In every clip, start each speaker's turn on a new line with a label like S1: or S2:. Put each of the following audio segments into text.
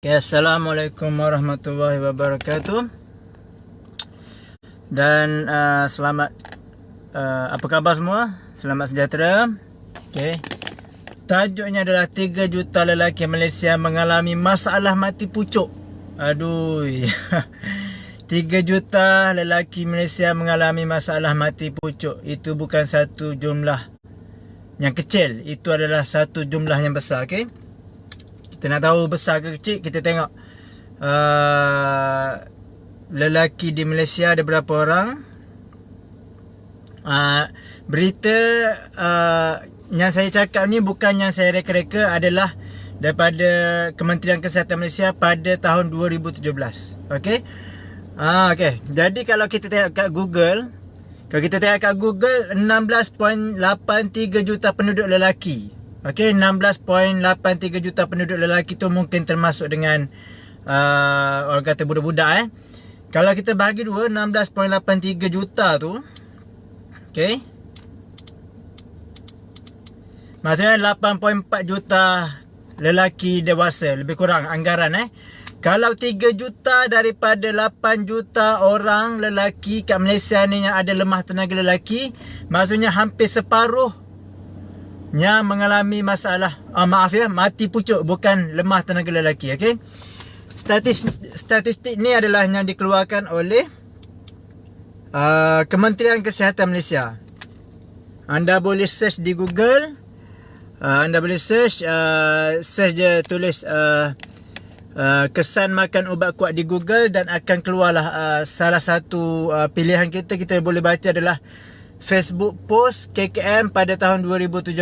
S1: Okay, Assalamualaikum warahmatullahi wabarakatuh. Dan selamat apa khabar semua? Selamat sejahtera. Okay. Tajuknya adalah 3 juta lelaki Malaysia mengalami masalah mati pucuk. Aduh. 3 juta lelaki Malaysia mengalami masalah mati pucuk. Itu bukan satu jumlah yang kecil, itu adalah satu jumlah yang besar. Okay. Kita nak tahu besar ke kecil, kita tengok lelaki di Malaysia ada berapa orang. Berita yang saya cakap ni bukan yang saya reka-reka, adalah daripada Kementerian Kesihatan Malaysia pada tahun 2017. Okey. Okey. Jadi kalau kita tengok kat Google, 16.83 juta penduduk lelaki. Okey, 16.83 juta penduduk lelaki tu mungkin termasuk dengan orang kata budak-budak. Kalau kita bahagi dua, 16.83 juta tu, okey, maksudnya 8.4 juta lelaki dewasa, lebih kurang anggaran. Kalau 3 juta daripada 8 juta orang lelaki kat Malaysia ni yang ada lemah tenaga lelaki, maksudnya hampir separuh yang mengalami masalah mati pucuk, bukan lemah tenaga lelaki. Okey. Statistik ni adalah yang dikeluarkan oleh Kementerian Kesihatan Malaysia. Anda boleh search di Google. Anda boleh search je, tulis kesan makan ubat kuat di Google dan akan keluarlah salah satu pilihan kita. Kita boleh baca adalah Facebook post KKM pada tahun 2017,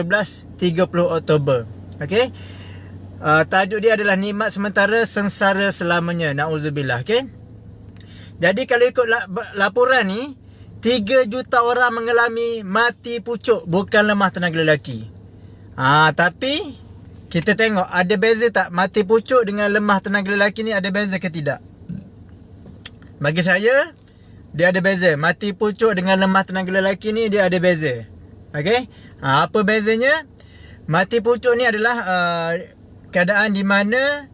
S1: 30 Oktober. Okey. Tajuk dia adalah nikmat sementara, sengsara selamanya. Nauzubillah. Okey. Jadi kalau ikut laporan ni, 3 juta orang mengalami mati pucuk, bukan lemah tenaga lelaki. Tapi kita tengok ada beza tak mati pucuk dengan lemah tenaga lelaki ni, ada beza ke tidak? Bagi saya, dia ada beza. Mati pucuk dengan lemah tenaga lelaki ni dia ada beza. Okey. Apa bezanya? Mati pucuk ni adalah keadaan di mana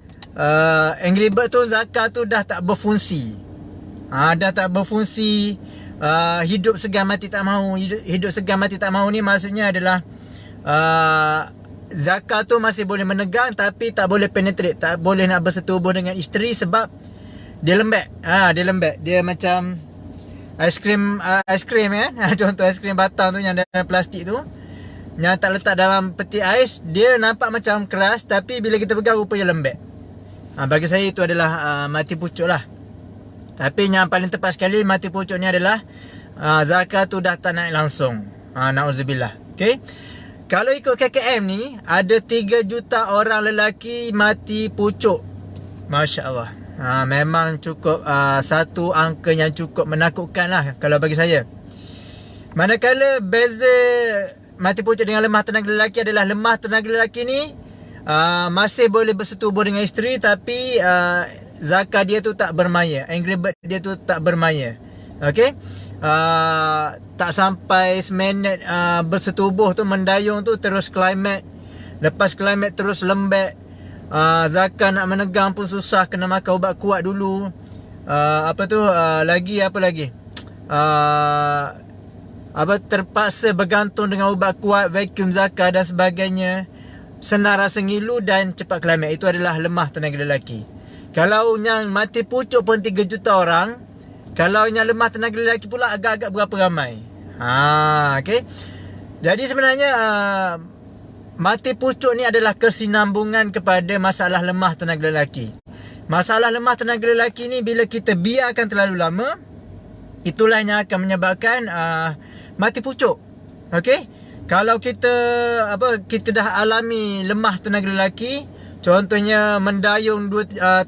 S1: Angry Bird tu, zakar tu dah tak berfungsi. Dah tak berfungsi. Hidup segan mati tak mahu. Hidup segan mati tak mahu ni maksudnya adalah zakar tu masih boleh menegang tapi tak boleh penetrate, tak boleh nak bersetubuh dengan isteri sebab dia lembek. Dia lembek. Dia macam aiskrim kan. Contoh aiskrim batang tu yang dalam plastik tu, yang tak letak dalam peti ais, dia nampak macam keras tapi bila kita pegang rupanya lembek. Bagi saya itu adalah mati pucuk lah. Tapi yang paling tepat sekali, mati pucuk ni adalah zakar tu dah tak naik langsung. Nauzubillah. Okay. Kalau ikut KKM ni, ada 3 juta orang lelaki mati pucuk. Masya Allah. Memang cukup satu angka yang cukup menakutkan lah kalau bagi saya. Manakala beza mati pucuk dengan lemah tenaga lelaki adalah lemah tenaga lelaki ni masih boleh bersetubuh dengan isteri tapi zakar dia tu tak bermaya, Angry Bird dia tu tak bermaya. Okey. Tak sampai seminit bersetubuh tu, mendayung tu, terus klimat. Lepas klimat terus lembek. Zakar nak menegang pun susah, kena makan ubat kuat dulu. Terpaksa bergantung dengan ubat kuat, vacuum zakar dan sebagainya. Senang rasa ngilu dan cepat klimat. Itu adalah lemah tenaga lelaki. Kalau yang mati pucuk pun 3 juta orang, kalau yang lemah tenaga lelaki pula agak-agak berapa ramai. Okay. Jadi sebenarnya mati pucuk ni adalah kesinambungan kepada masalah lemah tenaga lelaki. Masalah lemah tenaga lelaki ni bila kita biarkan terlalu lama, itulah yang akan menyebabkan mati pucuk. Okey? Kalau kita dah alami lemah tenaga lelaki, contohnya mendayung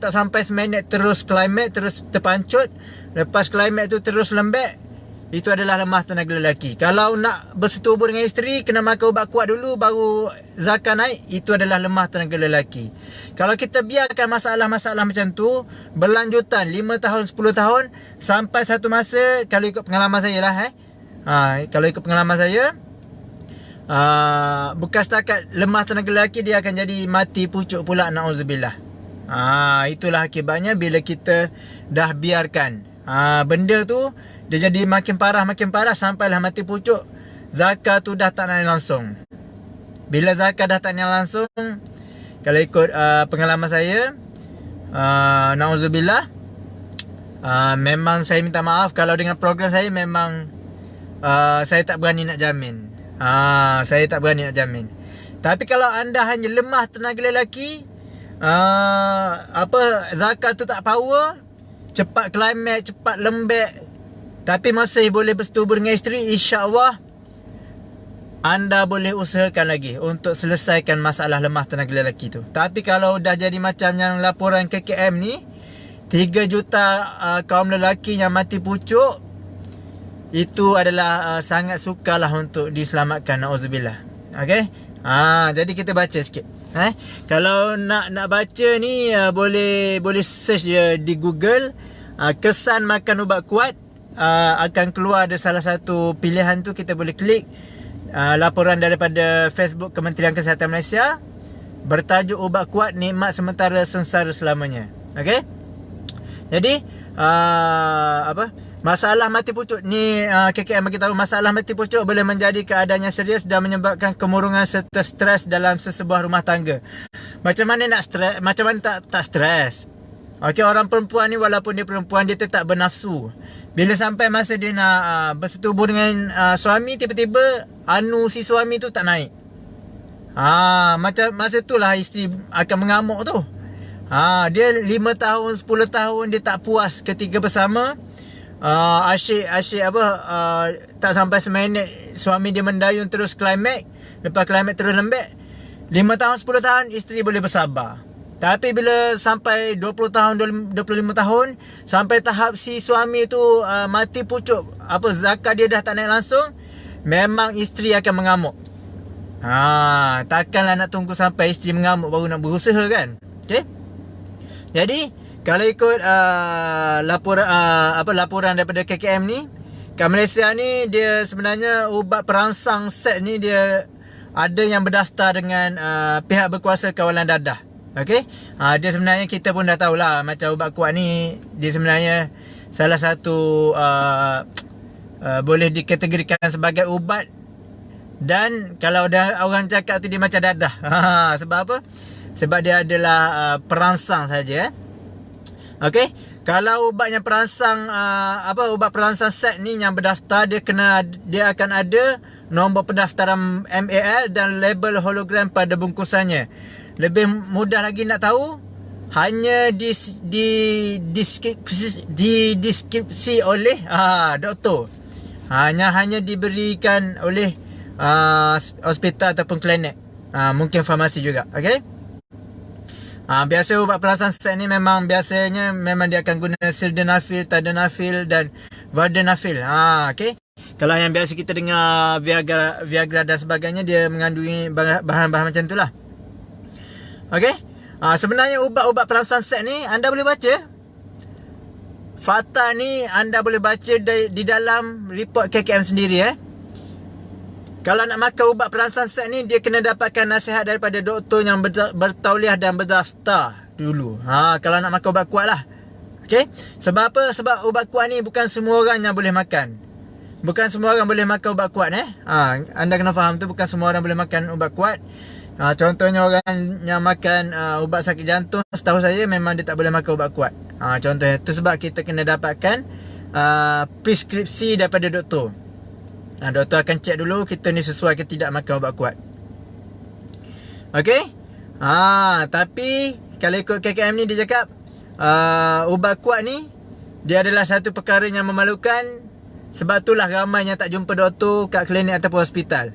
S1: tak sampai seminit terus klimat, terus terpancut, lepas klimat tu terus lembek, itu adalah lemah tenaga lelaki. Kalau nak bersetubuh dengan isteri, kena makan ubat kuat dulu baru zakar naik, itu adalah lemah tenaga lelaki. Kalau kita biarkan masalah-masalah macam tu berlanjutan 5 tahun, 10 tahun, sampai satu masa, kalau ikut pengalaman saya lah kalau ikut pengalaman saya, bukan setakat lemah tenaga lelaki, dia akan jadi mati pucuk pula, na'udzubillah. Itulah akibatnya bila kita dah biarkan benda tu dia jadi makin parah sampailah mati pucuk. Zakat tu dah tak naik langsung. Bila zakat dah tak naik langsung, kalau ikut pengalaman saya, na'udzubillah, memang saya minta maaf kalau dengan program saya memang saya tak berani nak jamin. Saya tak berani nak jamin. Tapi kalau anda hanya lemah tenaga lelaki, zakat tu tak power, cepat climax, cepat lembek, tapi masih boleh bersetubuh dengan isteri, insya-Allah anda boleh usahakan lagi untuk selesaikan masalah lemah tenaga lelaki tu. Tapi kalau dah jadi macam yang laporan KKM ni, 3 juta kaum lelaki yang mati pucuk, itu adalah sangat sukarlah untuk diselamatkan, na'udzubillah. Okey? Jadi kita baca sikit. Kalau nak baca ni, boleh search di Google, kesan makan ubat kuat, akan keluar ada salah satu pilihan tu, kita boleh klik. Laporan daripada Facebook Kementerian Kesihatan Malaysia bertajuk ubat kuat nikmat sementara sengsara selamanya. Okey? Jadi masalah mati pucuk ni, KKM bagi tahu masalah mati pucuk boleh menjadi keadaan yang serius dan menyebabkan kemurungan serta stres dalam sesebuah rumah tangga. Macam mana nak stres? Macam mana tak stres? Okey, orang perempuan ni walaupun dia perempuan, dia tetap bernafsu. Bila sampai masa dia nak bersetubuh dengan suami, tiba-tiba si suami tu tak naik. Macam masa tu lah isteri akan mengamuk tu. Dia 5 tahun, 10 tahun dia tak puas ketika bersama. Asyik tak sampai seminit suami dia mendayung terus climax. Lepas climax terus lembek. 5 tahun, 10 tahun isteri boleh bersabar. Tapi bila sampai 20 tahun, 25 tahun, sampai tahap si suami tu mati pucuk, zakat dia dah tak naik langsung, memang isteri akan mengamuk. Takkanlah nak tunggu sampai isteri mengamuk baru nak berusaha kan. Okay? Jadi kalau ikut laporan daripada KKM ni, kat Malaysia ni, dia sebenarnya ubat perangsang set ni dia ada yang berdaftar dengan pihak berkuasa kawalan dadah. Okey, dia sebenarnya kita pun dah tahulah macam ubat kuat ni, dia sebenarnya salah satu boleh dikategorikan sebagai ubat. Dan kalau orang cakap tu dia macam dadah. Sebab apa? Sebab dia adalah perangsang saja. Okey, kalau ubat yang perangsang ubat perangsang set ni yang berdaftar, dia akan ada nombor pendaftaran MAL dan label hologram pada bungkusannya. Lebih mudah lagi nak tahu, hanya deskripsi oleh doktor. Hanya diberikan oleh hospital ataupun klinik. Mungkin farmasi juga. Okey. Biasa ubat perangsang set ni biasanya dia akan guna sildenafil, tadalafil dan vardenafil. Okey. Kalau yang biasa kita dengar Viagra dan sebagainya, dia mengandungi bahan-bahan macam itulah. Okey. Sebenarnya ubat-ubat perangsang set ni anda boleh baca. Fakta ni anda boleh baca di dalam report KKM sendiri. Kalau nak makan ubat perangsang set ni, dia kena dapatkan nasihat daripada doktor yang bertauliah dan berdaftar dulu. Kalau nak makan ubat kuat lah. Okey. Sebab apa? Sebab ubat kuat ni bukan semua orang yang boleh makan. Bukan semua orang boleh makan ubat kuat. Anda kena faham tu, bukan semua orang boleh makan ubat kuat. Contohnya orang yang makan ubat sakit jantung, setahu saya memang dia tak boleh makan ubat kuat. Contohnya tu sebab kita kena dapatkan preskripsi daripada doktor. Doktor akan cek dulu kita ni sesuai ke tidak makan ubat kuat. Okey. Tapi kalau ikut KKM ni, dia cakap ubat kuat ni dia adalah satu perkara yang memalukan. Sebab itulah ramai yang tak jumpa doktor kat klinik ataupun hospital.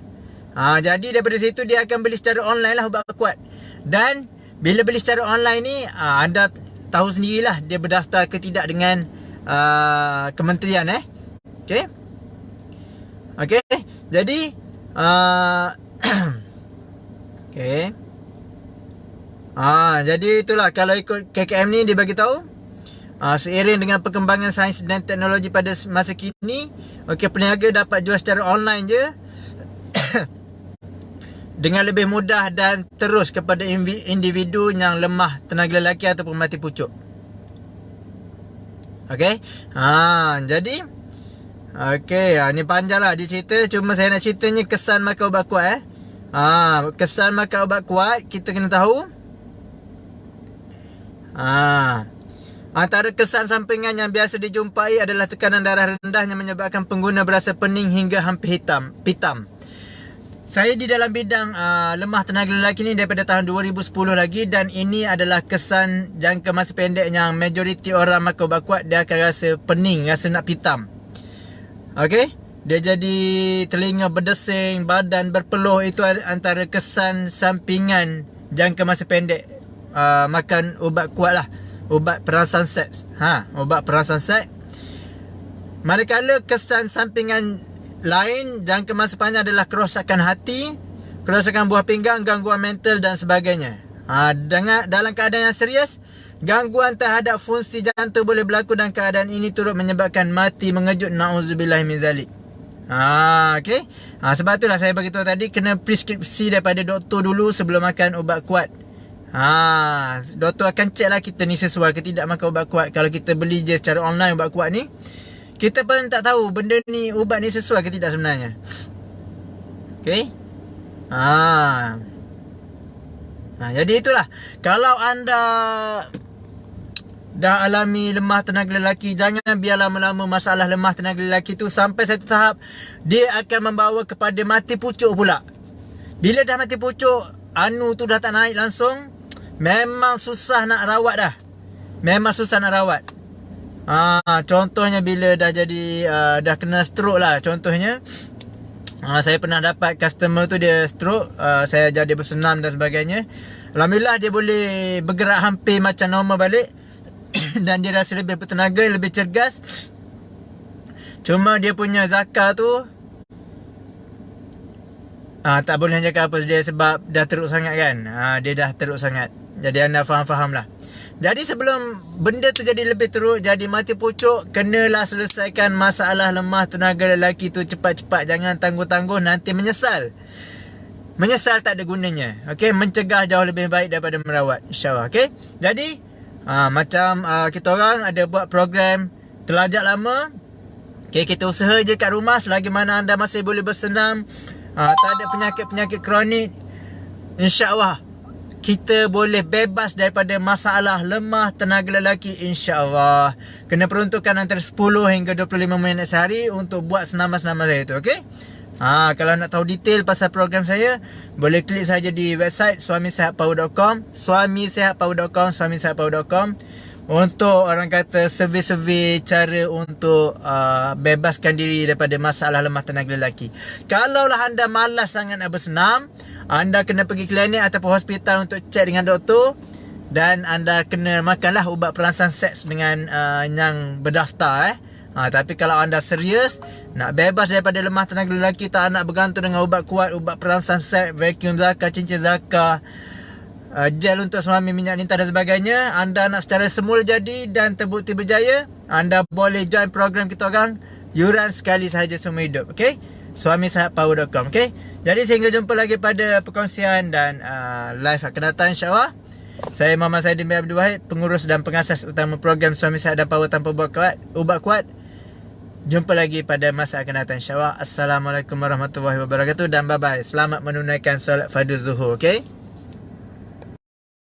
S1: Jadi daripada situ dia akan beli secara online lah ubat kuat. Dan bila beli secara online ni, anda tahu sendirilah dia berdaftar ke tidak dengan kementerian. Okey. Okey. Jadi okey. Jadi itulah kalau ikut KKM ni, dia bagi tahu seiring dengan perkembangan sains dan teknologi pada masa kini, peniaga dapat jual secara online je dengan lebih mudah dan terus kepada individu yang lemah tenaga lelaki ataupun mati pucuk. Okey. Jadi ni panjang lah dia cerita. Cuma saya nak ceritanya kesan makan ubat kuat kesan makan ubat kuat kita kena tahu. Antara kesan sampingan yang biasa dijumpai adalah tekanan darah rendah yang menyebabkan pengguna berasa pening hingga hampir pitam. Saya di dalam bidang lemah tenaga lelaki ni daripada tahun 2010 lagi, dan ini adalah kesan jangka masa pendek yang majoriti orang makan ubat kuat dia akan rasa pening, rasa nak pitam. Okey, dia jadi telinga berdesing, badan berpeluh. Itu antara kesan sampingan jangka masa pendek makan ubat kuat lah, ubat perangsang seks. Ubat perangsang seks. Manakala kesan sampingan lain jangka masa panjang adalah kerosakan hati, kerosakan buah pinggang, gangguan mental dan sebagainya. Dalam keadaan yang serius, gangguan terhadap fungsi jantung boleh berlaku dan keadaan ini turut menyebabkan mati mengejut. Na'udzubillah min zalik. Okey. Sebab itulah saya beritahu tadi kena preskripsi daripada doktor dulu sebelum makan ubat kuat. Doktor akan check lah kita ni sesuai ke tidak makan ubat kuat. Kalau kita beli je secara online ubat kuat ni, kita pun tak tahu benda ni, ubat ni sesuai ke tidak sebenarnya. Okey. Jadi itulah. Kalau anda dah alami lemah tenaga lelaki, jangan biar lama-lama masalah lemah tenaga lelaki tu sampai satu tahap dia akan membawa kepada mati pucuk pula. Bila dah mati pucuk, tu dah tak naik langsung, memang susah nak rawat dah. Memang susah nak rawat. Contohnya bila dah jadi dah kena stroke lah. Contohnya saya pernah dapat customer tu dia stroke, saya ajar dia bersenam dan sebagainya. Alhamdulillah dia boleh bergerak hampir macam normal balik dan dia rasa lebih bertenaga, lebih cergas. Cuma dia punya zakar tu tak boleh nak cakap apa dia, sebab dah teruk sangat kan. Dia dah teruk sangat. Jadi anda faham-faham lah. Jadi sebelum benda tu jadi lebih teruk, jadi mati pucuk, kenalah selesaikan masalah lemah tenaga lelaki tu cepat-cepat. Jangan tangguh-tangguh, nanti menyesal. Menyesal tak ada gunanya. Okey, mencegah jauh lebih baik daripada merawat, insya-Allah. Okey. Jadi macam kita orang ada buat program telajak lama. Okey, kita usaha je kat rumah selagi mana anda masih boleh bersenam, tak ada penyakit-penyakit kronik, insya-Allah kita boleh bebas daripada masalah lemah tenaga lelaki, insya-Allah. Kena peruntukkan antara 10 hingga 25 minit sehari untuk buat senaman-senaman saya tu, okey? Kalau nak tahu detail pasal program saya, boleh klik saja di website suamisehatpower.com, suamisehatpower.com untuk orang kata survey-survey cara untuk bebaskan diri daripada masalah lemah tenaga lelaki. Kalaulah anda malas sangat nak bersenam, anda kena pergi klinik ataupun hospital untuk cek dengan doktor, dan anda kena makanlah ubat perangsang seks dengan yang berdaftar. Tapi kalau anda serius nak bebas daripada lemah tenaga lelaki, tak nak bergantung dengan ubat kuat, ubat perangsang seks, vacuum zakar, cincin zakar, gel untuk suami, minyak lintah dan sebagainya, anda nak secara semula jadi dan terbukti berjaya, anda boleh join program kita orang, yuran sekali sahaja seumur hidup. Okey, suamisehatpower.com. Okey, jadi sehingga jumpa lagi pada perkongsian dan live akan datang, insya-Allah. Saya Muhammad Saidin bin Abdul Wahid, pengurus dan pengasas utama program Suami Sihat dan Power Tanpa Ubat Kuat. Jumpa lagi pada masa akan datang, insya-Allah. Assalamualaikum warahmatullahi wabarakatuh dan bye-bye. Selamat menunaikan solat fardu zuhur, okey?